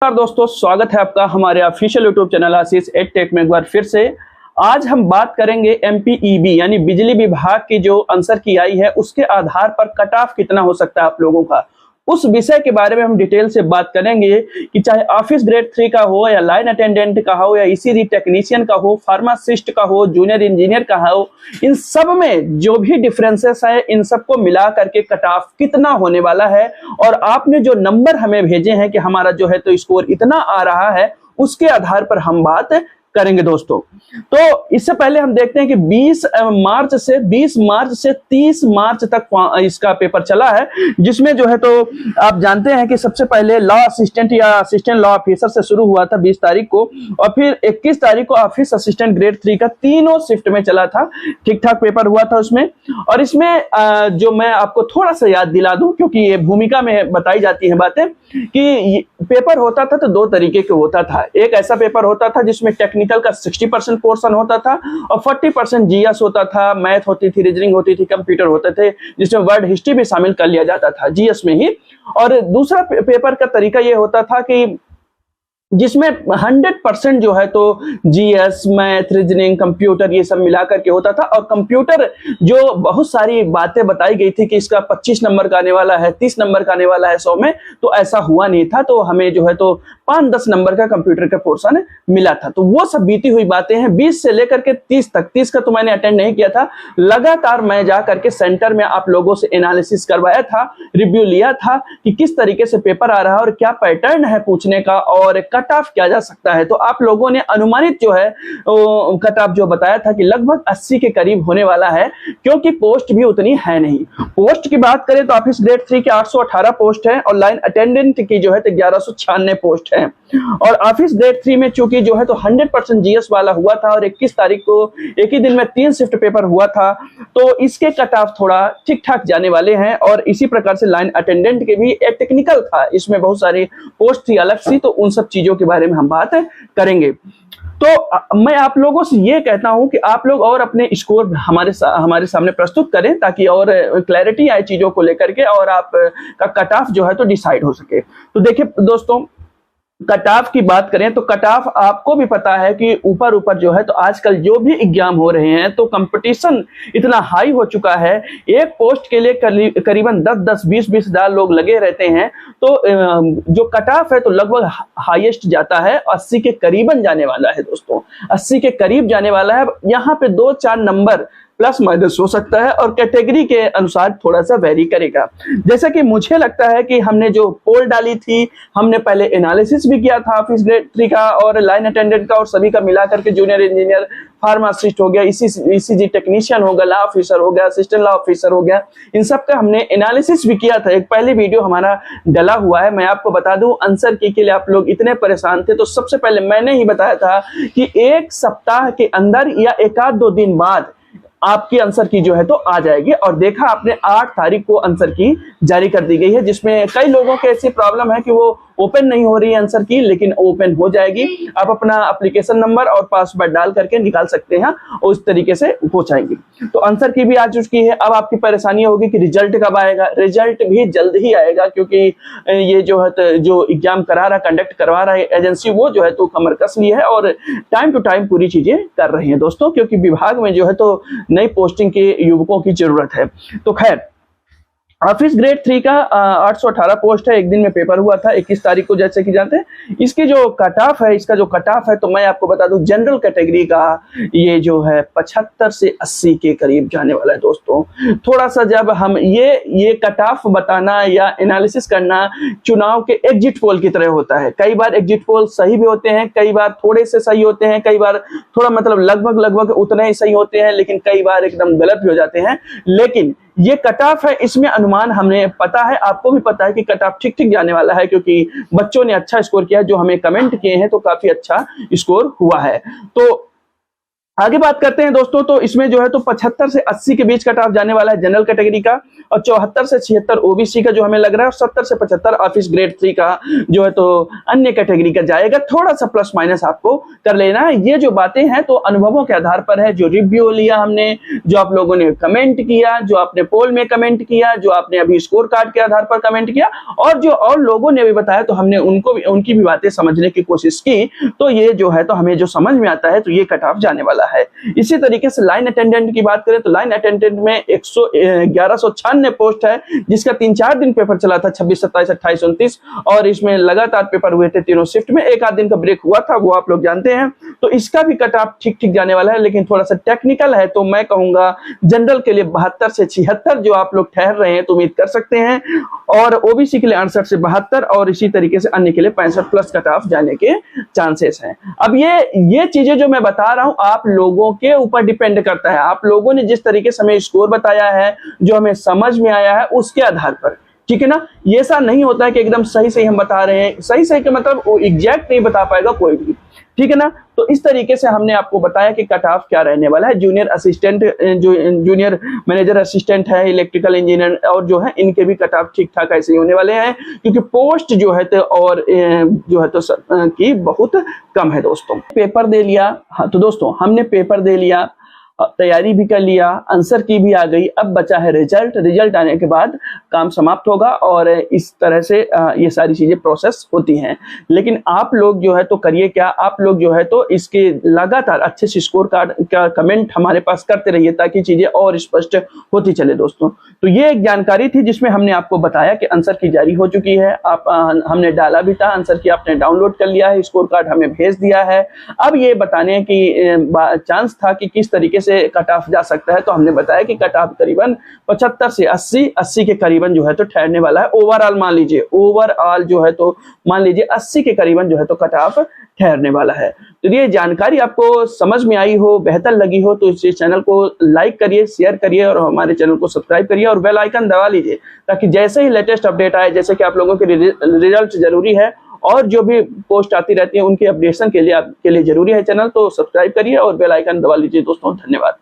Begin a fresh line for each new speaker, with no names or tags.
नमस्कार दोस्तों, स्वागत है आपका हमारे ऑफिशियल यूट्यूब चैनल आशीष एडटेक में एक बार फिर से। आज हम बात करेंगे एमपीईबी यानी बिजली विभाग की जो आंसर की आई है उसके आधार पर कट ऑफ कितना हो सकता है आप लोगों का, उस विषय के बारे में हम डिटेल से बात करेंगे कि चाहे ऑफिस ग्रेड 3 का हो या लाइन अटेंडेंट का हो या ईसीजी टेक्नीशियन का हो, फार्मासिस्ट का हो, जूनियर इंजीनियर का हो, इन सब में जो भी डिफरेंसेस है इन सबको मिला करके कट ऑफ कितना होने वाला है। और आपने जो नंबर हमें भेजे हैं कि हमारा जो है तो स्कोर इतना आ रहा है, उसके आधार पर हम बात करेंगे दोस्तों। तो इससे पहले हम देखते हैं कि 20 मार्च से 30 मार्च तक इसका पेपर चला है, जिसमें जो है तो आप जानते हैं कि सबसे पहले लॉ असिस्टेंट या असिस्टेंट लॉ ऑफिसर से शुरू हुआ था 20 तारीख को, और फिर 21 तारीख को ऑफिस असिस्टेंट ग्रेड 3 का तीनों शिफ्ट में चला था। ठीक ठाक पेपर हुआ था उसमें। और इसमें जो मैं आपको थोड़ा सा याद दिला दूं, क्योंकि ये भूमिका में बताई जाती है बातें, कि पेपर होता था तो दो तरीके के होता था। एक ऐसा पेपर होता था जिसमें टेक्निकल का 60% पोर्शन होता था और 40% जीएस होता था, मैथ होती थी, रीजनिंग होती थी, कंप्यूटर होते थे, जिसमें वर्ड हिस्ट्री भी शामिल कर लिया जाता था जीएस में ही। और दूसरा पेपर का तरीका ये होता था कि जिसमें 100% जो है तो जीएस, मैथ, रीजनिंग, कंप्यूटर ये सब मिलाकर के होता था। और कंप्यूटर जो बहुत सारी बातें बताई गई थी कि इसका 25 नंबर का आने वाला है, 30 नंबर का आने वाला है 100 में, तो ऐसा हुआ नहीं था। तो हमें जो है तो 5-10 नंबर का कंप्यूटर का पोर्शन मिला था। तो वो सब बीती हुई बातें हैं। 20 से लेकर के 30 तक, 30 का तो मैंने अटेंड नहीं किया था, लगातार मैं जा करके सेंटर में आप लोगों से एनालिसिस करवाया था, रिव्यू लिया था कि किस तरीके से पेपर आ रहा है और क्या पैटर्न है पूछने का और कट ऑफ क्या जा सकता है। तो आप लोगों ने अनुमानित जो है कट ऑफ जो बताया था कि लगभग 80 के करीब होने वाला है, क्योंकि पोस्ट भी उतनी है नहीं। पोस्ट की बात करें तो ऑफिस ग्रेड 3 के 818 पोस्ट है और लाइन अटेंडेंट की जो है तो 1196 पोस्ट है। और ऑफिस ग्रेड 3 में चूंकि जो है तो 100% जीएस वाला हुआ था और 21 तारीख को एक ही दिन में 3 शिफ्ट पेपर हुआ था, तो इसके कट ऑफ थोड़ा ठीक ठाक जाने वाले हैं। और इसी प्रकार से लाइन अटेंडेंट के भी एक टेक्निकल था, इसमें बहुत सारी पोस्ट थी अलग सी, तो उन सब चीजों के बारे में हम बात करेंगे। तो मैं आप लोगों से ये कहता हूं कि आप लोग और अपने स्कोर हमारे सामने प्रस्तुत करें, ताकि और क्लैरिटी आए चीजों को लेकर के और आप का कट ऑफ जो है तो डिसाइड हो सके। तो देखिए दोस्तों, कट ऑफ की बात करें तो कट ऑफ आपको भी पता है कि ऊपर जो है तो आजकल जो भी एग्जाम हो रहे हैं तो कंपटीशन इतना हाई हो चुका है। एक पोस्ट के लिए करीबन 10-10, 20-20 हजार लोग लगे रहते हैं। तो जो कट ऑफ है तो लगभग हाईएस्ट जाता है, 80 के करीबन जाने वाला है दोस्तों, 80 के करीब जाने वाला है। यहाँ पे 2-4 नंबर प्लस माइनस हो सकता है और कैटेगरी के अनुसार थोड़ा सा वेरी करेगा। जैसा कि मुझे लगता है कि हमने जो पोल डाली थी, हमने पहले एनालिसिस भी किया था ऑफिस ग्रेड 3 का और लाइन अटेंडेंट का और सभी का मिलाकर के, जूनियर इंजीनियर, फार्मासिस्ट हो गया, ईसीजी टेक्नीशियन हो गया, लॉ ऑफिसर हो गया, असिस्टेंट लॉ ऑफिसर हो गया, इन सब का हमने एनालिसिस भी किया था। एक पहले वीडियो हमारा डला हुआ है। मैं आपको बता दूं, आंसर की के लिए आप लोग इतने परेशान थे तो सबसे पहले मैंने ही बताया था कि एक सप्ताह के अंदर या 1-2 दिन बाद आपकी आंसर की जो है तो आ जाएगी। और देखा आपने 8 तारीख को आंसर की जारी कर दी गई है, जिसमें कई लोगों के ऐसी प्रॉब्लम है कि वो ओपन नहीं हो रही है आंसर की, लेकिन ओपन हो जाएगी। आप अपना एप्लीकेशन नंबर और पासवर्ड डाल करके निकाल सकते हैं और उस तरीके से हो जाएंगी। तो आंसर की भी आ चुकी है। अब आपकी परेशानी होगी कि रिजल्ट कब आएगा। रिजल्ट भी जल्द ही आएगा, क्योंकि ये जो है तो जो एग्जाम करा रहा, कंडक्ट करवा रहा है एजेंसी, वो जो है तो कमर कस ली है और टाइम टू टाइम पूरी चीजें कर रही है दोस्तों, क्योंकि विभाग में जो है तो नई पोस्टिंग के युवकों की जरूरत है। तो खैर, ऑफिस ग्रेड 3 का 818 पोस्ट है, एक दिन में पेपर हुआ था 21 तारीख को, जैसे कि जानते हैं। इसकी जो कट ऑफ है, इसका जो कट ऑफ है तो मैं आपको बता दूं, जनरल कैटेगरी का ये जो है 75 से 80 के करीब जाने वाला है दोस्तों। थोड़ा सा जब हम ये कट ऑफ बताना या एनालिसिस करना चुनाव के एग्जिट पोल की तरह होता है। कई बार एग्जिट पोल सही भी होते हैं, कई बार थोड़े से सही होते हैं, कई बार थोड़ा मतलब लगभग उतने ही सही होते हैं, लेकिन कई बार एकदम गलत भी हो जाते हैं। लेकिन ये कट ऑफ है, इसमें अनुमान हमने पता है, आपको भी पता है कि कट ऑफ ठीक जाने वाला है, क्योंकि बच्चों ने अच्छा स्कोर किया है। जो हमें कमेंट किए हैं तो काफी अच्छा स्कोर हुआ है। तो आगे बात करते हैं दोस्तों, तो इसमें जो है तो 75 से 80 के बीच कट ऑफ जाने वाला है जनरल कैटेगरी का, और 74 से 76 ओबीसी का जो हमें लग रहा है, और 70 से 75 ऑफिस ग्रेड 3 का जो है तो अन्य कैटेगरी का जाएगा। थोड़ा सा प्लस माइनस आपको कर लेना है। ये जो बातें हैं तो अनुभवों के आधार पर है, जो रिव्यू लिया हमने, जो आप लोगों ने कमेंट किया, जो आपने पोल में कमेंट किया, जो आपने अभी स्कोर कार्ड के आधार पर कमेंट किया, और जो और लोगों ने भी बताया तो हमने उनको भी, उनकी भी बातें समझने की कोशिश की। तो ये जो है तो हमें जो समझ में आता है तो ये कट ऑफ जाने वाला है। इसी तरीके से लाइन अटेंडेंट की बात करें तो लाइन अटेंडेंट में 1196 पोस्ट है, जिसका 3-4 दिन पेपर चला था, 26, 27, 28, 29, और इसमें लगातार पेपर हुए थे तीनों शिफ्ट में। एक आध दिन का ब्रेक हुआ था, वो आप लोग जानते हैं। तो इसका भी कट ऑफ ठीक ठीक जाने वाला है, लेकिन थोड़ा सा टेक्निकल है, तो मैं कहूंगा जनरल के लिए 72 से 76 जो आप लोग ठहर रहे हैं तो उम्मीद कर सकते हैं, और ओबीसी के लिए 68 से 72, और इसी तरीके से अन्य के लिए 65 प्लस कट ऑफ जाने के चांसेस हैं। अब ये चीजें जो मैं बता रहा हूं आप लोगों के ऊपर डिपेंड करता है। आप लोगों ने जिस तरीके से हमें स्कोर बताया है, जो हमें समझ में आया है, उसके आधार पर, ठीक है ना। ये ऐसा नहीं होता है कि एकदम सही सही हम बता रहे हैं, सही सही का मतलब एग्जैक्ट नहीं बता पाएगा कोई भी, ठीक है ना। तो इस तरीके से हमने आपको बताया कि कट ऑफ क्या रहने वाला है। जूनियर असिस्टेंट, जो जूनियर मैनेजर असिस्टेंट है, इलेक्ट्रिकल इंजीनियर और जो है, इनके भी कट ऑफ ठीक ठाक ऐसे ही होने वाले हैं, क्योंकि पोस्ट जो है तो और जो है तो की बहुत कम है दोस्तों। पेपर दे लिया, हाँ तो दोस्तों हमने पेपर दे लिया, तैयारी भी कर लिया, आंसर की भी आ गई, अब बचा है रिजल्ट। रिजल्ट आने के बाद काम समाप्त होगा, और इस तरह से ये सारी चीजें प्रोसेस होती हैं। लेकिन आप लोग जो है तो करिए क्या, आप लोग जो है तो इसके लगातार अच्छे से स्कोर कार्ड का कमेंट हमारे पास करते रहिए, ताकि चीजें और स्पष्ट होती चले दोस्तों। तो ये एक जानकारी थी जिसमें हमने आपको बताया कि आंसर की जारी हो चुकी है, आप हमने डाला भी था, आंसर की आपने डाउनलोड कर लिया है, स्कोर कार्ड हमें भेज दिया है। अब ये बताने की चांस था कि किस तरीके से कट ऑफ जा सकता है, तो हमने बताया कि कट ऑफ करीबन 75 से 80 के करीबन जो है तो ठहरने वाला है। ओवरऑल मान लीजिए, ओवरऑल जो है तो मान लीजिए 80 के करीबन जो है तो कट ऑफ ठहरने वाला है। तो ये जानकारी आपको समझ में आई हो, बेहतर लगी हो, तो इस चैनल को लाइक करिए, शेयर करिए, और हमारे चैनल को सब्सक्राइब करिए, और बेल आइकन दबा लीजिए, ताकि जैसे ही लेटेस्ट अपडेट आए, जैसे कि आप लोगों के रिजल्ट जरूरी है और जो भी पोस्ट आती रहती है उनके अपडेशन के लिए आपके लिए जरूरी है चैनल, तो सब्सक्राइब करिए और बेल आइकन दबा लीजिए दोस्तों। धन्यवाद।